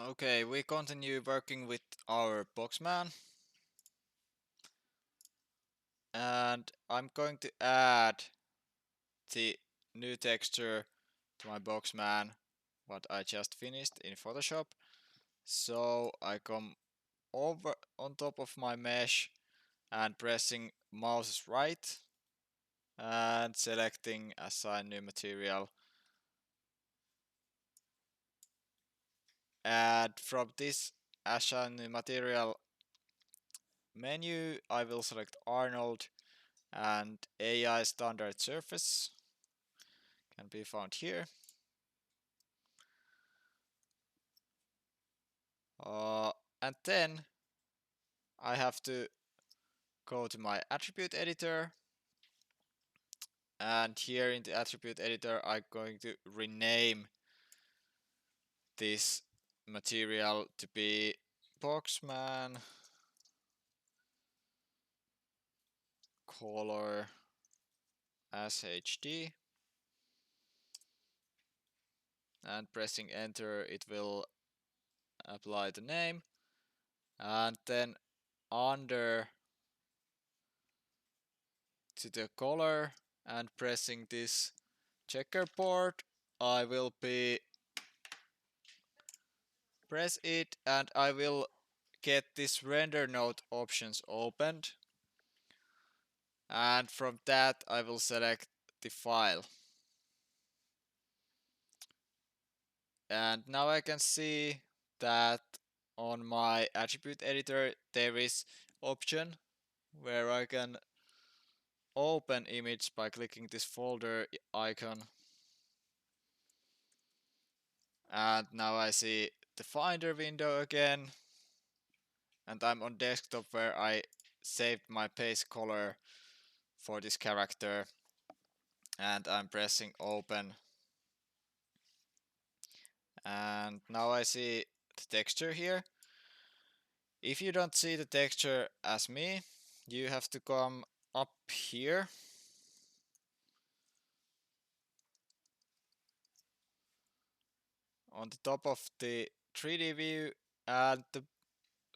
Okay, we continue working with our boxman, and I'm going to add the new texture to my boxman, what I just finished in Photoshop. So I come over on top of my mesh and pressing mouse right and selecting assign new material. And from this assign new material menu, I will select Arnold and AI standard surface can be found here. And then I have to go to my attribute editor, and here in the attribute editor I'm going to rename this material to be boxman color as HD, and pressing enter it will apply the name, and then under to the color and pressing this checkerboard I will be press it and I will get this render node options opened, and from that I will select the file, and now I can see that on my attribute editor there is option where I can open image by clicking this folder icon, and now I see the Finder window again, and I'm on desktop where I saved my base color for this character, and I'm pressing open, and now I see the texture here. If you don't see the texture as me, you have to come up here on the top of the 3D view, and the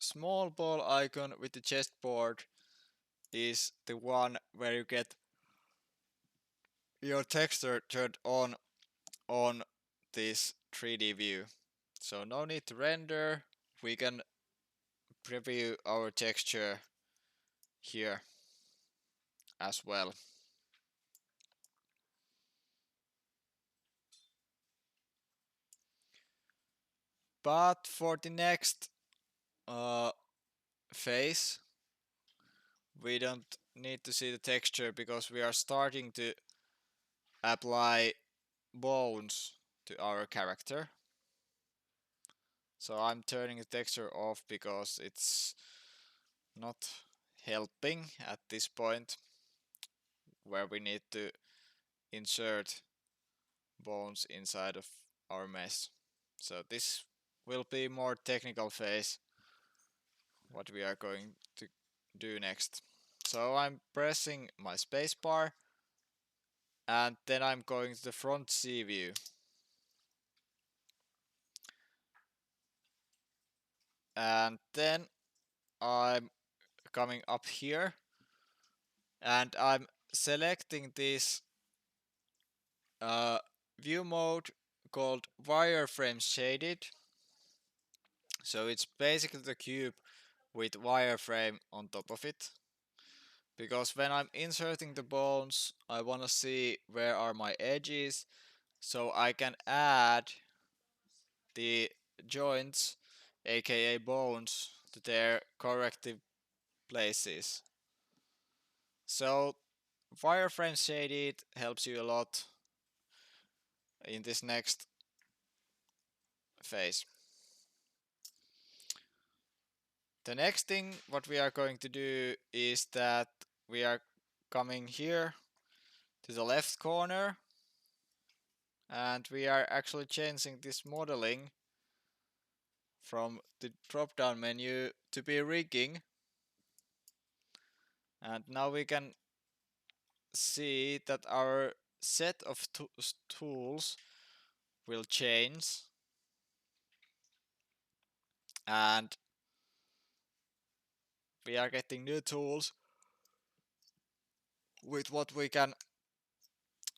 small ball icon with the chessboard is the one where you get your texture turned on this 3D view. So no need to render, we can preview our texture here as well. But for the next uh, phase, we don't need to see the texture because we are starting to apply bones to our character. So I'm turning the texture off because it's not helping at this point where we need to insert bones inside of our mesh. So this will be more technical phase what we are going to do next. So I'm pressing my spacebar, and then I'm going to the front C view. And then I'm coming up here and I'm selecting this view mode called wireframe shaded. So it's basically the cube with wireframe on top of it. Because when I'm inserting the bones, I want to see where are my edges, so I can add the joints, aka bones, to their corrective places. So wireframe shaded helps you a lot in this next phase. The next thing what we are going to do is that we are coming here to the left corner, and we are actually changing this modeling from the drop down menu to be rigging, and now we can see that our set of tools will change, and we are getting new tools with what we can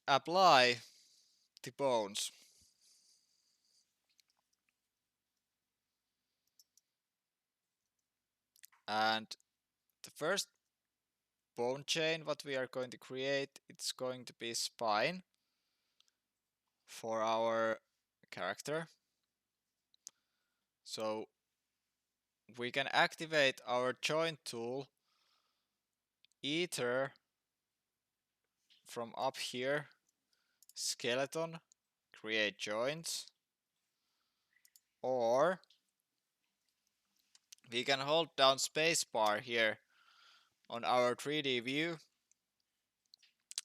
apply the bones. And the first bone chain what we are going to create, it's going to be spine for our character. So we can activate our joint tool either from up here, skeleton, create joints, or we can hold down spacebar here on our 3D view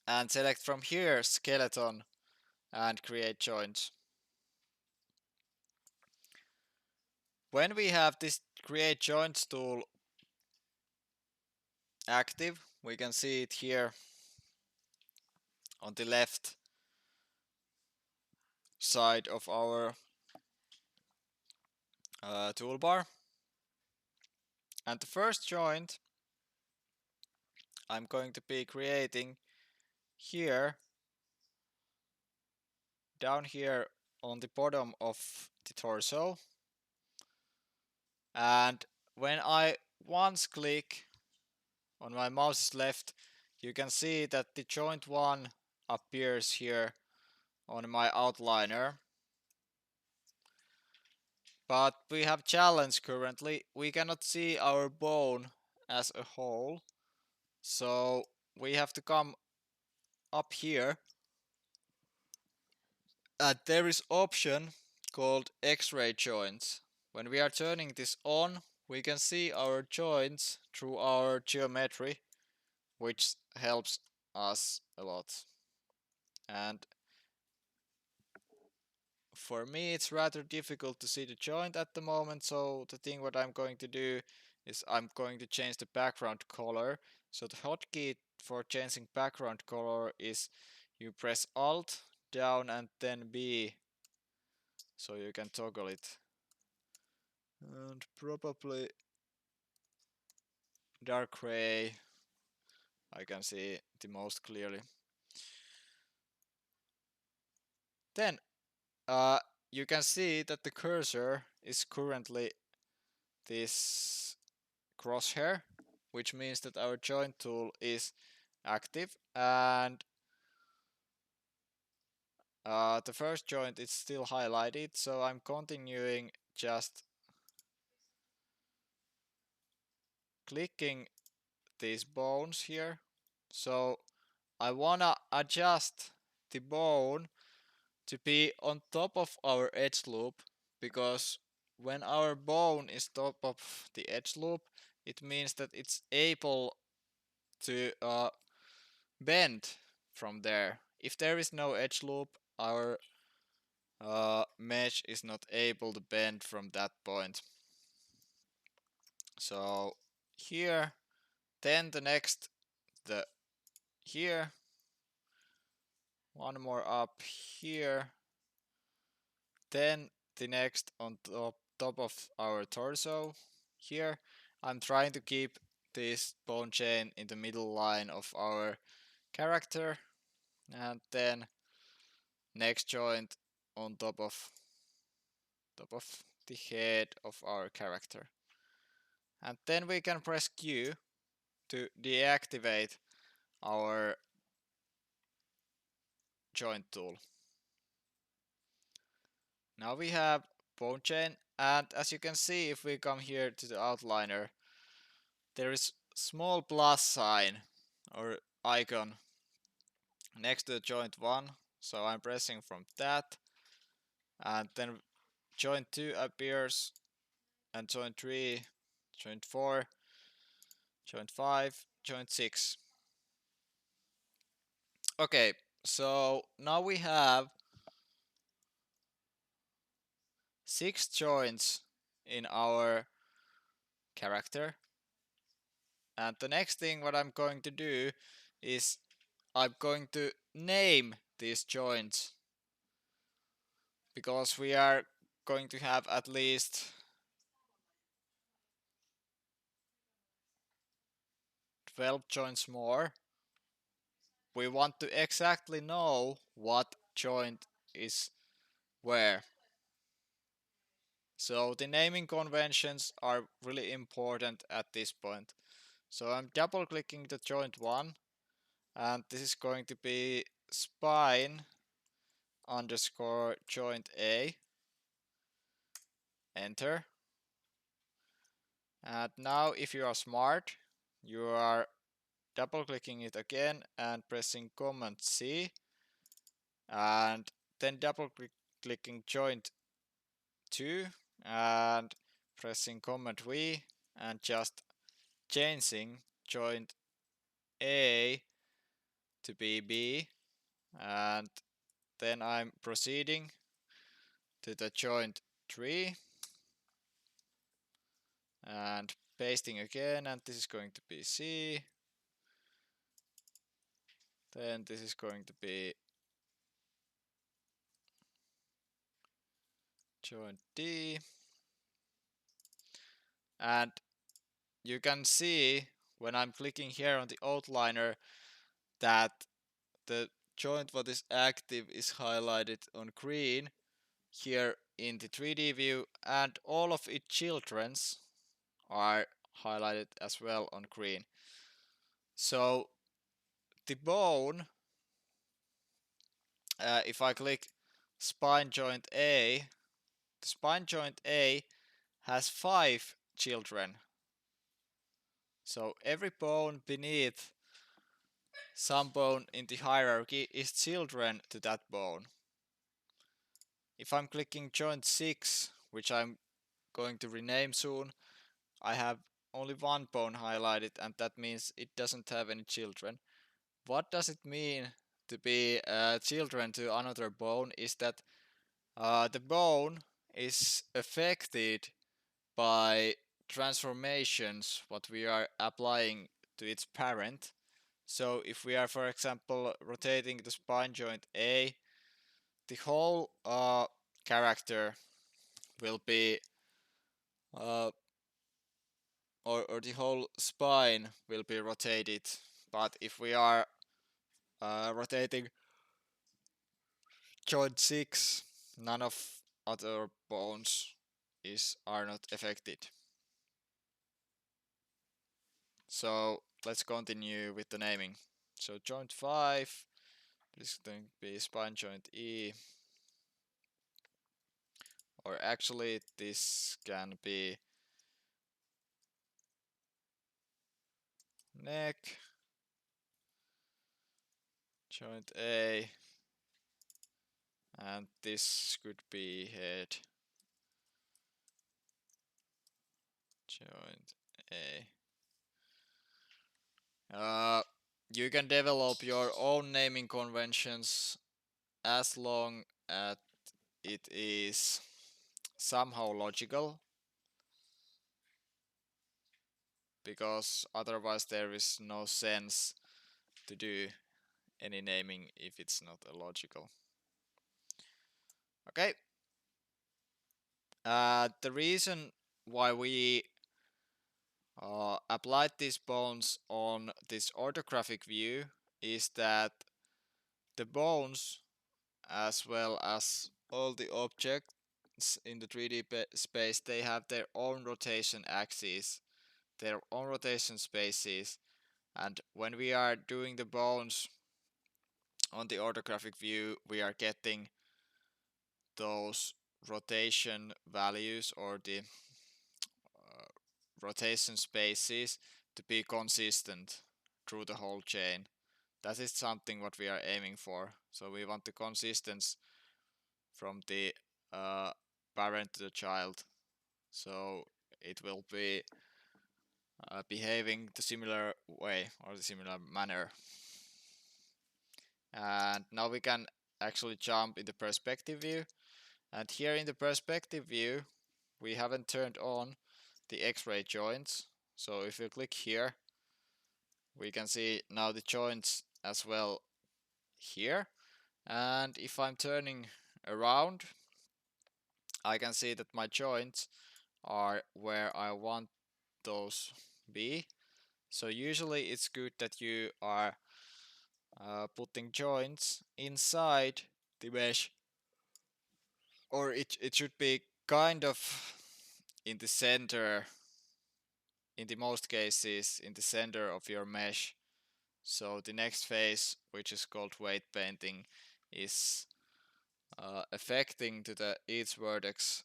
and select from here skeleton and create joints. When we have this create joints tool active, we can see it here on the left side of our toolbar. And the first joint I'm going to be creating here, down here on the bottom of the torso. And when I once click on my mouse's left, you can see that the joint 1 appears here on my outliner. But we have challenge currently. We cannot see our bone as a whole. So we have to come up here. And there is option called X-ray joints. When we are turning this on, we can see our joints through our geometry, which helps us a lot. And for me it's rather difficult to see the joint at the moment, so the thing what I'm going to do is I'm going to change the background color. So the hotkey for changing background color is you press Alt down and then B, so you can toggle it. And probably dark gray I can see the most clearly. Then you can see that the cursor is currently this crosshair, which means that our joint tool is active, and the first joint is still highlighted, so I'm continuing just clicking these bones here. So I wanna adjust the bone to be on top of our edge loop, because when our bone is top of the edge loop, it means that it's able to bend from there. If there is no edge loop, our mesh is not able to bend from that point. So here, then the next, the here, one more up here, then the next on top of our torso here. I'm trying to keep this bone chain in the middle line of our character, and then next joint on top of the head of our character. And then we can press Q to deactivate our joint tool. Now we have bone chain, and as you can see, if we come here to the outliner, there is small plus sign or icon next to the joint 1. So I'm pressing from that, and then joint 2 appears, and joint 3, joint 4, joint 5, joint 6. Okay, so now we have 6 joints in our character. And the next thing what I'm going to do is I'm going to name these joints, because we are going to have at least 12 joints more, we want to exactly know what joint is where. So the naming conventions are really important at this point. So I'm double clicking the joint 1, and this is going to be spine underscore joint A. Enter. And now if you are smart, you are double clicking it again and pressing Command C, and then double clicking joint 2 and pressing Command V and just changing joint A to be B, and then I'm proceeding to the joint 3 and pasting again, and this is going to be C, then this is going to be joint D, and you can see when I'm clicking here on the outliner that the joint what is active is highlighted on green here in the 3D view, and all of its children's are highlighted as well on green. So the bone, if I click spine joint A, the spine joint A has 5 children. So every bone beneath some bone in the hierarchy is children to that bone. If I'm clicking joint 6, which I'm going to rename soon, I have only one bone highlighted, and that means it doesn't have any children. What does it mean to be children to another bone is that the bone is affected by transformations what we are applying to its parent. So if we are, for example, rotating the spine joint A, the whole character will be uh, or the whole spine will be rotated. But if we are rotating joint 6, none of other bones are not affected. So let's continue with the naming. So joint 5, this is going to be spine joint E, or actually this can be neck, joint A, and this could be head, joint A. You can develop your own naming conventions as long as it is somehow logical, because otherwise there is no sense to do any naming if it's not illogical. Okay. The reason why we applied these bones on this orthographic view is that the bones, as well as all the objects in the 3D space, they have their own rotation axes, their own rotation spaces, and when we are doing the bones on the orthographic view, we are getting those rotation values or the rotation spaces to be consistent through the whole chain. That is something what we are aiming for. So we want the consistency from the parent to the child. So it will be behaving the similar way or the similar manner. And now we can actually jump in the perspective view. And here in the perspective view, we haven't turned on the X-ray joints. So if you click here, we can see now the joints as well here. And if I'm turning around, I can see that my joints are where I want those be. So usually it's good that you are putting joints inside the mesh, or it should be kind of in the center, in the most cases in the center of your mesh. So the next phase, which is called weight painting, is affecting to the each vertex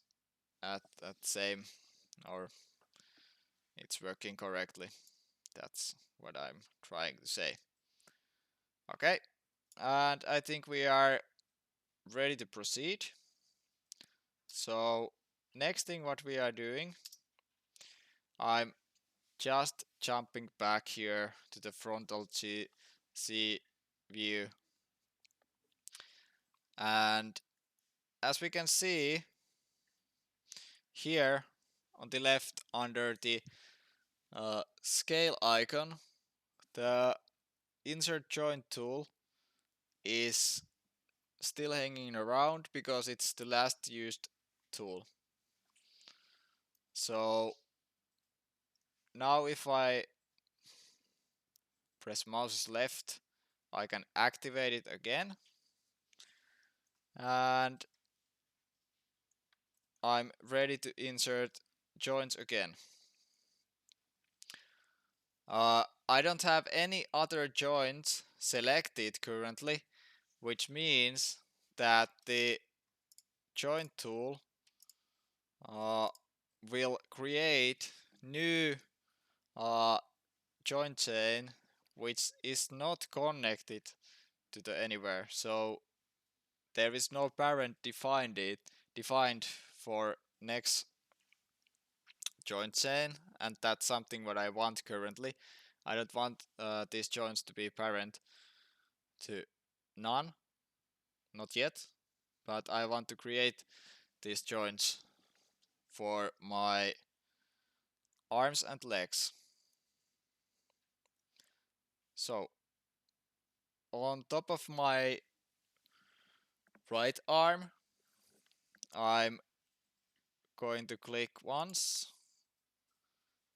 at that same, or it's working correctly. That's what I'm trying to say. Okay, and I think we are ready to proceed. So next thing what we are doing, I'm just jumping back here to the frontal C view, and as we can see here on the left under the scale icon, the insert joint tool is still hanging around because it's the last used tool. So now if I press mouse left, I can activate it again, and I'm ready to insert joints again. I don't have any other joints selected currently, which means that the joint tool will create new joint chain which is not connected to the anywhere. So there is no parent defined for next joint chain, and that's something what I want currently. I don't want these joints to be parent to none, not yet, but I want to create these joints for my arms and legs. So on top of my right arm, I'm going to click once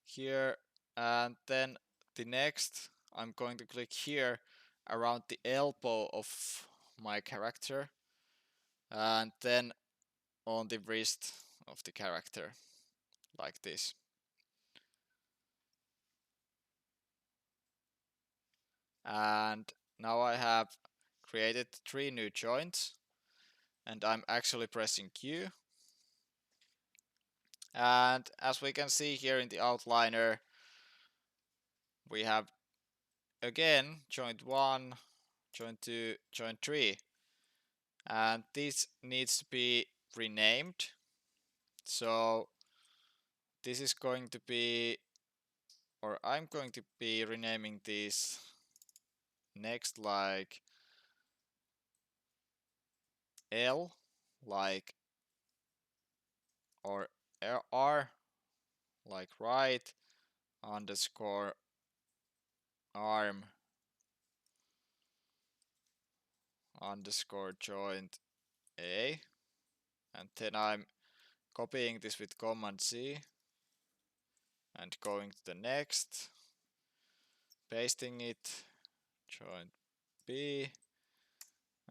here, and then the next I'm going to click here around the elbow of my character, and then on the wrist of the character, like this. And now I have created 3 new joints, and I'm actually pressing Q. And as we can see here in the outliner, we have again joint 1, joint 2, joint 3, and this needs to be renamed. So this is going to be, or I'm going to be renaming this next like L, like, or R, like right, underscore arm, underscore joint A, and then I'm copying this with Command C and going to the next, pasting it, joint B,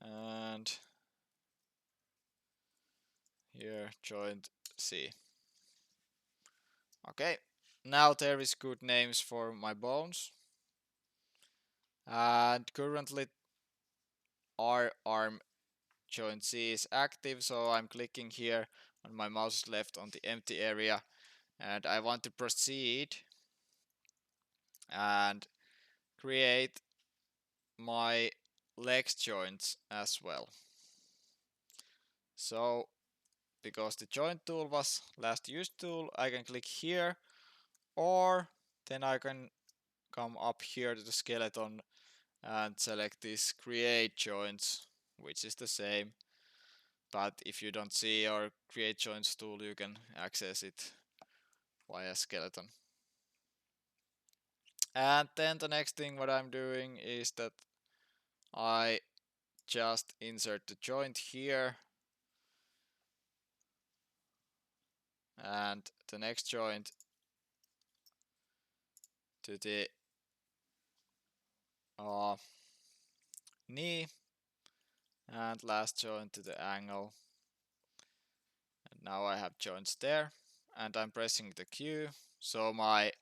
and here joint C. Okay, now there is good names for my bones, and currently our arm joint C is active, so I'm clicking here on my mouse left on the empty area, and I want to proceed and create my legs joints as well. So because the joint tool was last used tool, I can click here, or then I can come up here to the skeleton and select this create joints, which is the same, but if you don't see our create joints tool, you can access it via skeleton. And then the next thing what I'm doing is that I just insert the joint here, and the next joint to the uh, knee, and last joint to the ankle. And now I have joints there, and I'm pressing the Q, so my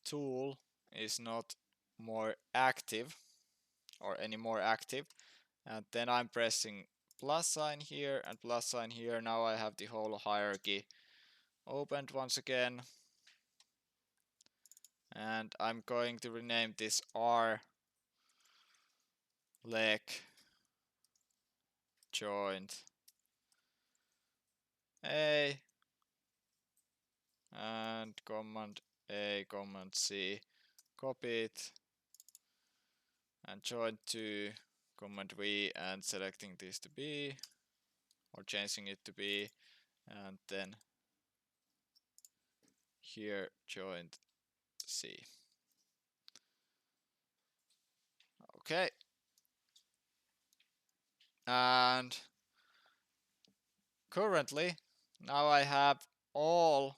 tool is not more active or any more active. And then I'm pressing plus sign here and plus sign here. Now I have the whole hierarchy opened once again. And I'm going to rename this R leg joint A and command A, command C, copy it and joint to command V and selecting this to B or changing it to B, and then here joint C. Okay, and currently now I have all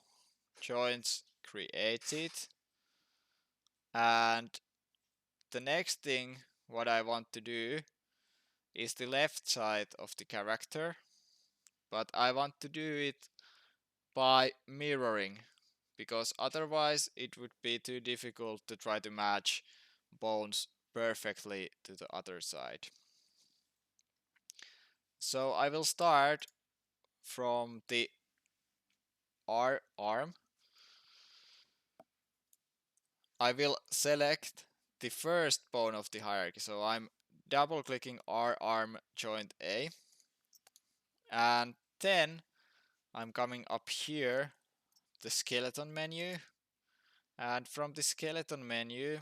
joints created, and the next thing what I want to do is the left side of the character, but I want to do it by mirroring, because otherwise it would be too difficult to try to match bones perfectly to the other side. So I will start from the R arm. I will select the first bone of the hierarchy, so I'm double clicking R arm joint A, and then I'm coming up here, the skeleton menu, and from the skeleton menu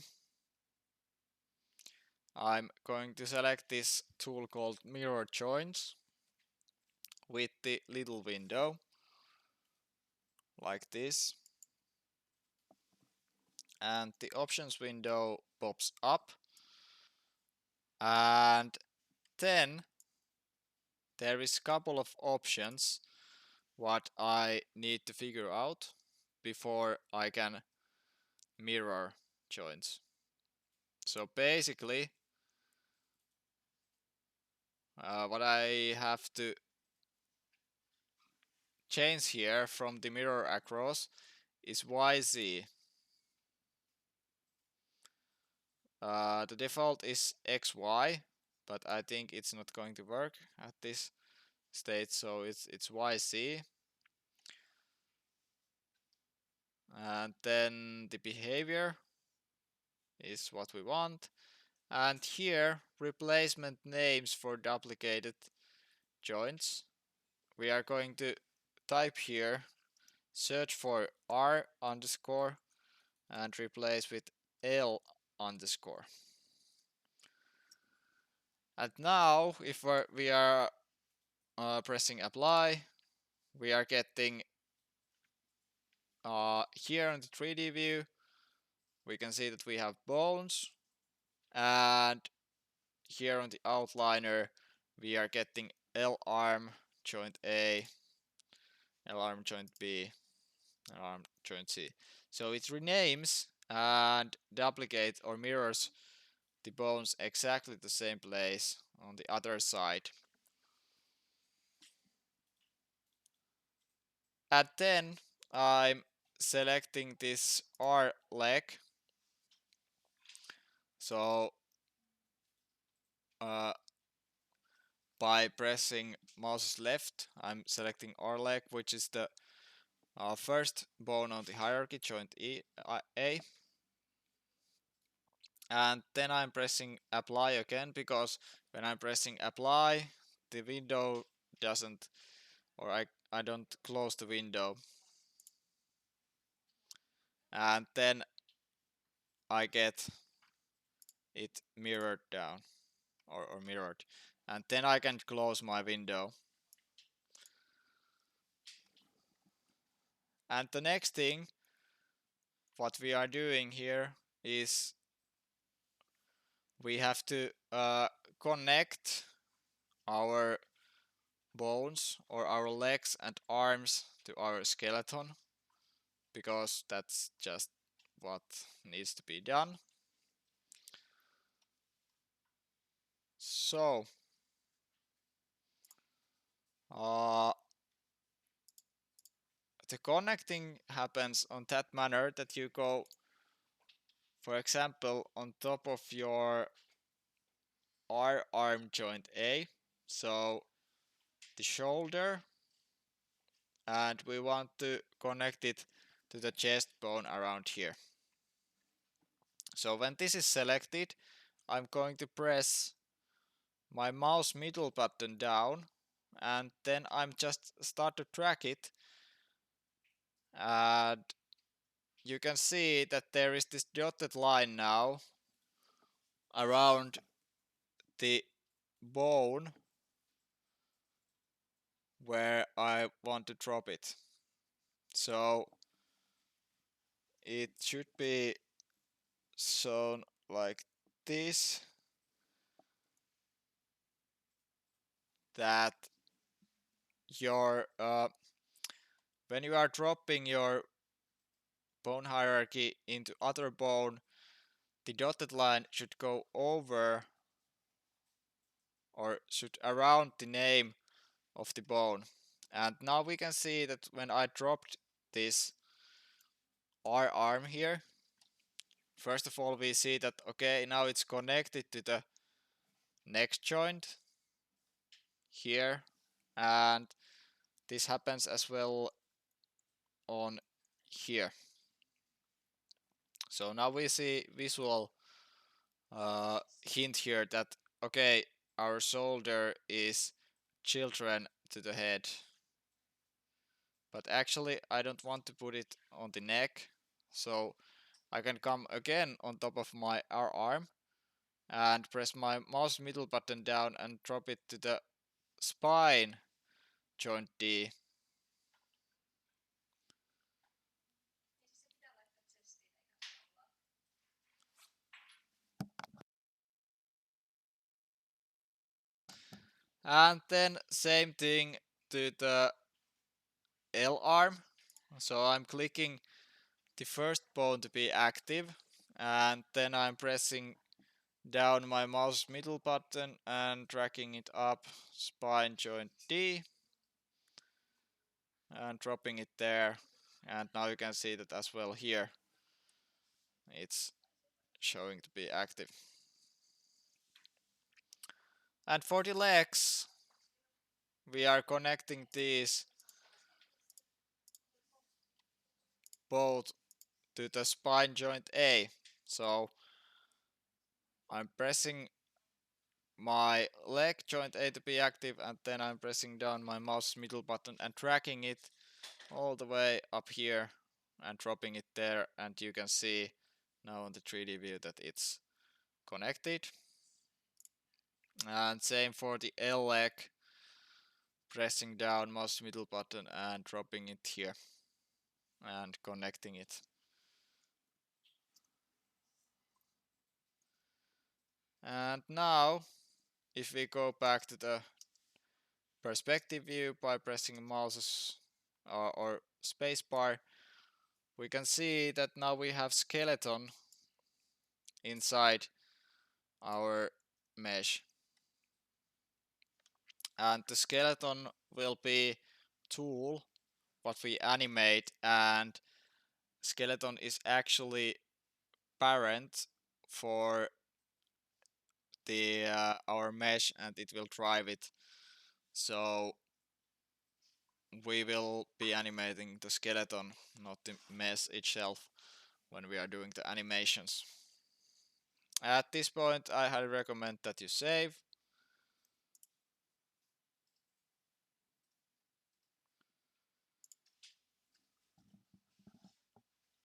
I'm going to select this tool called mirror joints with the little window like this, and the options window pops up, and then there is a couple of options what I need to figure out before I can mirror joints. So basically what I have to change here from the mirror across is YZ. The default is XY, but I think it's not going to work at this state, so it's YZ. And then the behavior is what we want. And here, replacement names for duplicated joints. We are going to type here, search for R underscore and replace with L underscore. And now, if we are pressing apply, we are getting here on the 3D view, we can see that we have bones, and here on the outliner, we are getting L arm joint A, L arm joint B, L arm joint C. So it renames and duplicates or mirrors the bones exactly the same place on the other side. And then I'm selecting this R leg. So by pressing mouse left, I'm selecting R leg, which is the first bone on the hierarchy, joint A. And then I'm pressing apply again, because when I'm pressing apply, the window doesn't, or I don't close the window. And then I get it mirrored down, or mirrored. And then I can close my window. And the next thing what we are doing here is we have to connect our bones or our legs and arms to our skeleton, because that's just what needs to be done. So, uh, the connecting happens on that manner that you go, for example, on top of your R arm joint A, so the shoulder, and we want to connect it to the chest bone around here. So when this is selected, I'm going to press my mouse middle button down, and then I'm just start to track it, and you can see that there is this dotted line now around the bone where I want to drop it. So it should be shown like this, that your when you are dropping your bone hierarchy into other bone, the dotted line should go over or should around the name of the bone. And now we can see that when I dropped this R arm here, first of all we see that okay, now it's connected to the next joint here, and this happens as well on here. So now we see visual hint here that okay, our shoulder is children to the head, but actually I don't want to put it on the neck, so I can come again on top of my R arm and press my mouse middle button down and drop it to the spine joint D. And then same thing to the L arm. So I'm clicking the first bone to be active, and then I'm pressing down my mouse middle button and dragging it up spine joint D and dropping it there. And now you can see that as well here. It's showing to be active. And for the legs, we are connecting these both to the spine joint A. So I'm pressing my leg joint A to be active, and then I'm pressing down my mouse middle button and dragging it all the way up here and dropping it there, and you can see now on the 3D view that it's connected. And same for the L leg, pressing down mouse middle button and dropping it here and connecting it. And now if we go back to the perspective view by pressing mouse or spacebar, we can see that now we have skeleton inside our mesh, and the skeleton will be tool what we animate, and skeleton is actually parent for the our mesh, and it will drive it. So we will be animating the skeleton, not the mesh itself, when we are doing the animations. At this point I highly recommend that you save,